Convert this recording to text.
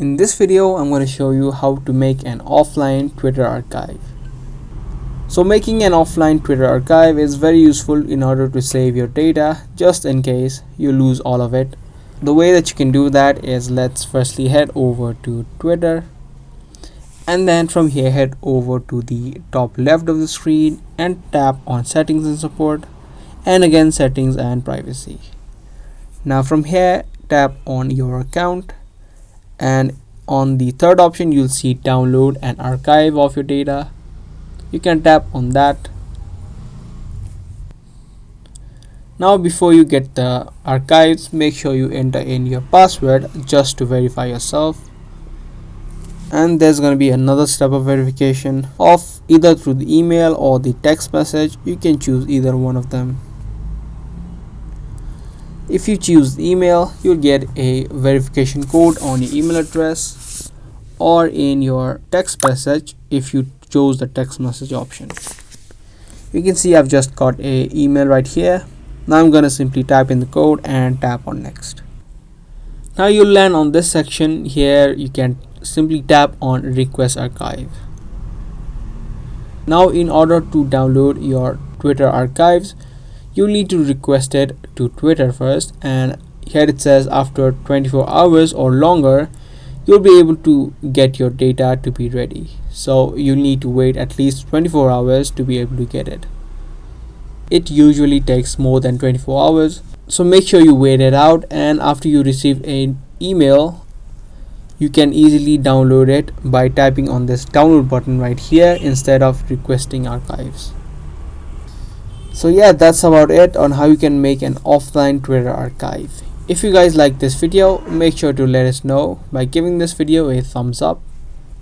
In this video, I'm going to show you how to make an offline Twitter archive. So making an offline Twitter archive is very useful in order to save your data just in case you lose all of it. The way that you can do that is, let's firstly head over to Twitter, and then from here head over to the top left of the screen and tap on settings and support, and again settings and privacy. Now from here tap on your account, and on the third option you'll see download and archive of your data. You can tap on that. Now before you get the archives, make sure you enter in your password just to verify yourself. And there's going to be another step of verification of either through the email or the text message. You can choose either one of them. If you choose the email, you'll get a verification code on your email address or in your text message if you chose the text message option. You can see I've just got a email right here. Now I'm going to simply type in the code and tap on next. Now you'll land on this section. Here you can simply tap on request archive. Now in order to download your Twitter archives, you need to request it to Twitter first, and here it says after 24 hours or longer you'll be able to get your data to be ready. So you need to wait at least 24 hours to be able to get it. It usually takes more than 24 hours, so make sure you wait it out, and after you receive an email you can easily download it by typing on this download button right here instead of requesting archives. So yeah, that's about it on how you can make an offline Twitter archive. If you guys like this video, make sure to let us know by giving this video a thumbs up.